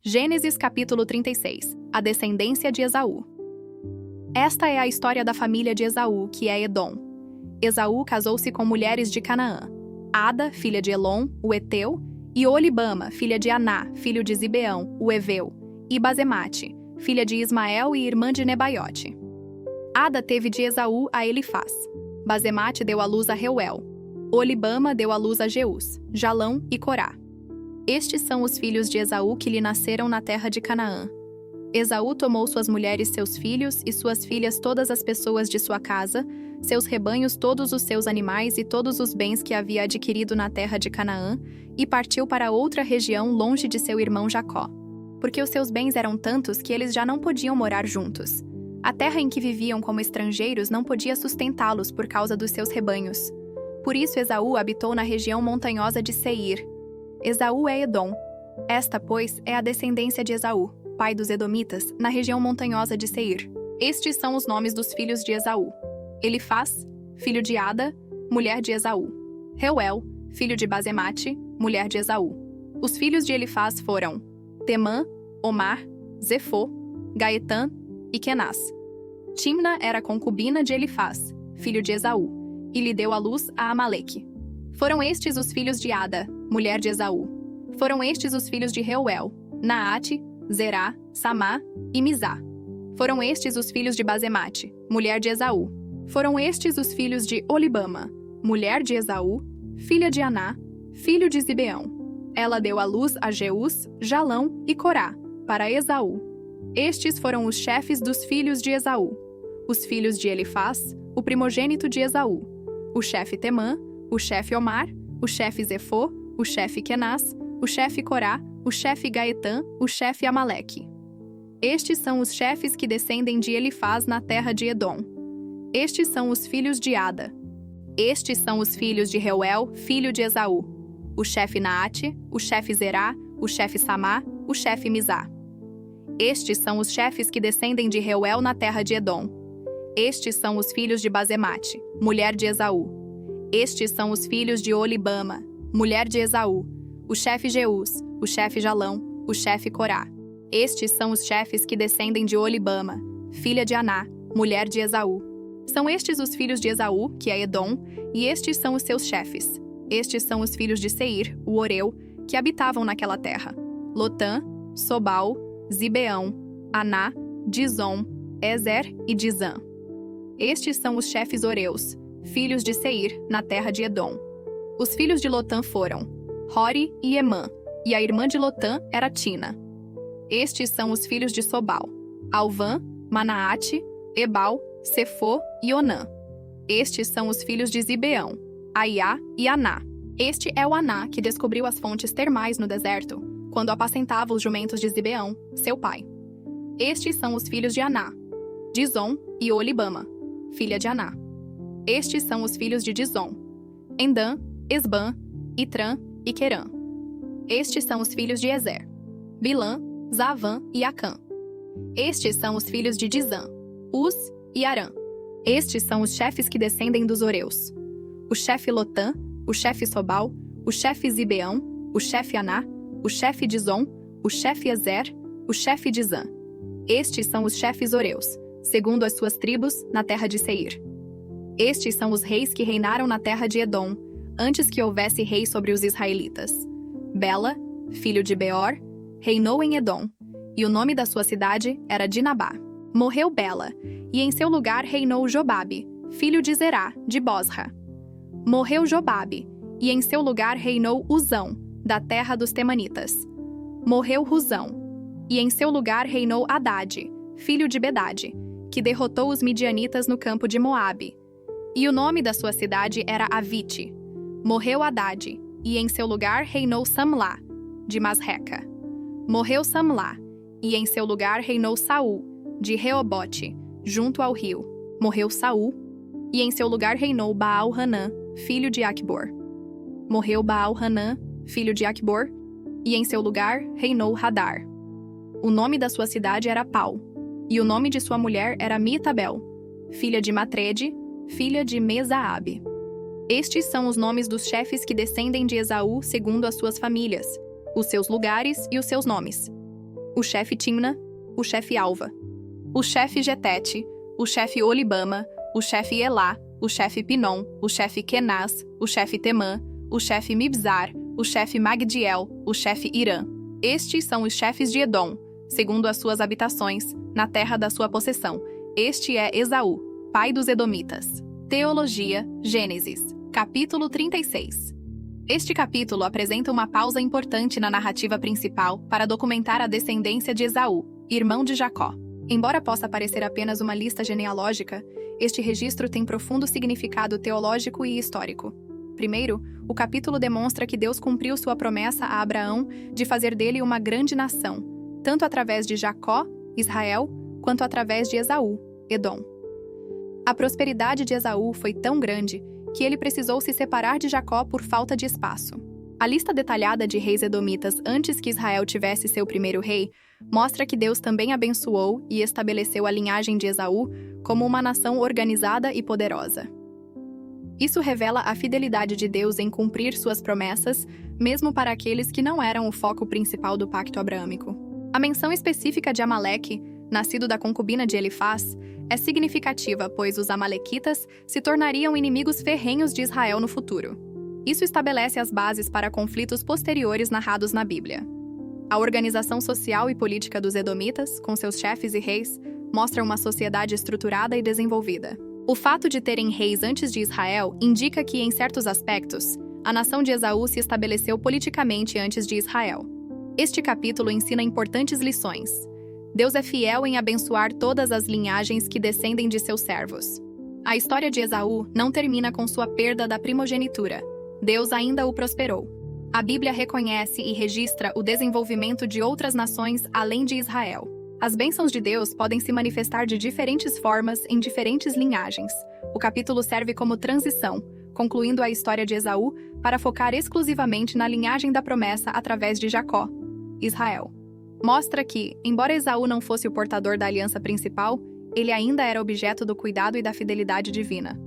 Gênesis capítulo 36. A descendência de Esaú. Esta é a história da família de Esaú, que é Edom. Esaú casou-se com mulheres de Canaã. Ada, filha de Elon, o Eteu, e Olibama, filha de Aná, filho de Zibeão, o Eveu, e Bazemate, filha de Ismael e irmã de Nebaiote. Ada teve de Esaú a Elifaz. Bazemate deu à luz a Reuel. Olibama deu à luz a Jeus, Jalão e Corá. Estes são os filhos de Esaú que lhe nasceram na terra de Canaã. Esaú tomou suas mulheres, seus filhos e suas filhas, todas as pessoas de sua casa, seus rebanhos, todos os seus animais e todos os bens que havia adquirido na terra de Canaã, e partiu para outra região longe de seu irmão Jacó. Porque os seus bens eram tantos que eles já não podiam morar juntos. A terra em que viviam como estrangeiros não podia sustentá-los por causa dos seus rebanhos. Por isso Esaú habitou na região montanhosa de Seir. Esaú é Edom. Esta, pois, é a descendência de Esaú, pai dos Edomitas, na região montanhosa de Seir. Estes são os nomes dos filhos de Esaú: Elifaz, filho de Ada, mulher de Esaú; Reuel, filho de Bazemate, mulher de Esaú. Os filhos de Elifaz foram Temã, Omar, Zefô, Gaetã e Kenaz. Timna era concubina de Elifaz, filho de Esaú, e lhe deu à luz a Amaleque. Foram estes os filhos de Ada, mulher de Esaú. Foram estes os filhos de Reuel: Naate, Zerá, Samá e Mizá. Foram estes os filhos de Bazemate, mulher de Esaú. Foram estes os filhos de Olibama, mulher de Esaú, filha de Aná, filho de Zibeão. Ela deu à luz a Jeus, Jalão e Corá, para Esaú. Estes foram os chefes dos filhos de Esaú: os filhos de Elifaz, o primogênito de Esaú, o chefe Temã, o chefe Omar, o chefe Zefô, o chefe Kenaz, o chefe Corá, o chefe Gaetã, o chefe Amaleque. Estes são os chefes que descendem de Elifaz na terra de Edom. Estes são os filhos de Ada. Estes são os filhos de Reuel, filho de Esaú: o chefe Naate, o chefe Zerá, o chefe Samá, o chefe Mizá. Estes são os chefes que descendem de Reuel na terra de Edom. Estes são os filhos de Bazemate, mulher de Esaú. Estes são os filhos de Olibama, mulher de Esaú: o chefe Jeus, o chefe Jalão, o chefe Corá. Estes são os chefes que descendem de Olibama, filha de Aná, mulher de Esaú. São estes os filhos de Esaú, que é Edom, e estes são os seus chefes. Estes são os filhos de Seir, o Oreu, que habitavam naquela terra: Lotã, Sobal, Zibeão, Aná, Dizom, Ezer e Dizã. Estes são os chefes Oreus, filhos de Seir, na terra de Edom. Os filhos de Lotã foram Hori e Emã, e a irmã de Lotã era Tina. Estes são os filhos de Sobal: Alvã, Manaate, Ebal, Sefô e Onã. Estes são os filhos de Zibeão: Aiá e Aná. Este é o Aná que descobriu as fontes termais no deserto, quando apacentava os jumentos de Zibeão, seu pai. Estes são os filhos de Aná: Dizom e Olibama, filha de Aná. Estes são os filhos de Dizom: Endã, Esbã, Itrã e Querã. Estes são os filhos de Ezer: Bilã, Zavã e Acã. Estes são os filhos de Dizã: Uz e Arã. Estes são os chefes que descendem dos Oreus: o chefe Lotã, o chefe Sobal, o chefe Zibeão, o chefe Aná, o chefe Dizom, o chefe Ezer, o chefe Dizã. Estes são os chefes Oreus, segundo as suas tribos, na terra de Seir. Estes são os reis que reinaram na terra de Edom, antes que houvesse rei sobre os israelitas. Bela, filho de Beor, reinou em Edom, e o nome da sua cidade era Dinabá. Morreu Bela, e em seu lugar reinou Jobabe, filho de Zerá, de Bosra. Morreu Jobabe, e em seu lugar reinou Uzão, da terra dos Temanitas. Morreu Ruzão, e em seu lugar reinou Hadade, filho de Bedade, que derrotou os midianitas no campo de Moabe. E o nome da sua cidade era Avite. Morreu Hadade, e em seu lugar reinou Samlá, de Masreca. Morreu Samlá, e em seu lugar reinou Saul, de Reobote, junto ao rio. Morreu Saul, e em seu lugar reinou Baal-Hanã, filho de Acbor. Morreu Baal-Hanã, filho de Acbor, e em seu lugar reinou Hadar. O nome da sua cidade era Pau, e o nome de sua mulher era Mitabel, filha de Matrede, filha de Mesaabe. Estes são os nomes dos chefes que descendem de Esaú segundo as suas famílias, os seus lugares e os seus nomes. o chefe Timna, o chefe Alva, o chefe Getete, o chefe Olibama, o chefe Elá, o chefe Pinom, o chefe Kenaz, o chefe Temã, o chefe Mibzar, o chefe Magdiel, o chefe Irã. Estes são os chefes de Edom, segundo as suas habitações, na terra da sua possessão. Este é Esaú, pai dos Edomitas. Teologia, Gênesis, capítulo 36. Este capítulo apresenta uma pausa importante na narrativa principal para documentar a descendência de Esaú, irmão de Jacó. Embora possa parecer apenas uma lista genealógica, este registro tem profundo significado teológico e histórico. Primeiro, o capítulo demonstra que Deus cumpriu sua promessa a Abraão de fazer dele uma grande nação, tanto através de Jacó, Israel, quanto através de Esaú, Edom. A prosperidade de Esaú foi tão grande que ele precisou se separar de Jacó por falta de espaço. A lista detalhada de reis edomitas antes que Israel tivesse seu primeiro rei mostra que Deus também abençoou e estabeleceu a linhagem de Esaú como uma nação organizada e poderosa. Isso revela a fidelidade de Deus em cumprir suas promessas, mesmo para aqueles que não eram o foco principal do pacto abraâmico. A menção específica de Amaleque, nascido da concubina de Elifaz, é significativa, pois os amalequitas se tornariam inimigos ferrenhos de Israel no futuro. Isso estabelece as bases para conflitos posteriores narrados na Bíblia. A organização social e política dos edomitas, com seus chefes e reis, mostra uma sociedade estruturada e desenvolvida. O fato de terem reis antes de Israel indica que, em certos aspectos, a nação de Esaú se estabeleceu politicamente antes de Israel. Este capítulo ensina importantes lições. Deus é fiel em abençoar todas as linhagens que descendem de seus servos. A história de Esaú não termina com sua perda da primogenitura. Deus ainda o prosperou. A Bíblia reconhece e registra o desenvolvimento de outras nações além de Israel. As bênçãos de Deus podem se manifestar de diferentes formas em diferentes linhagens. O capítulo serve como transição, concluindo a história de Esaú para focar exclusivamente na linhagem da promessa através de Jacó, Israel. Mostra que, embora Esaú não fosse o portador da aliança principal, ele ainda era objeto do cuidado e da fidelidade divina.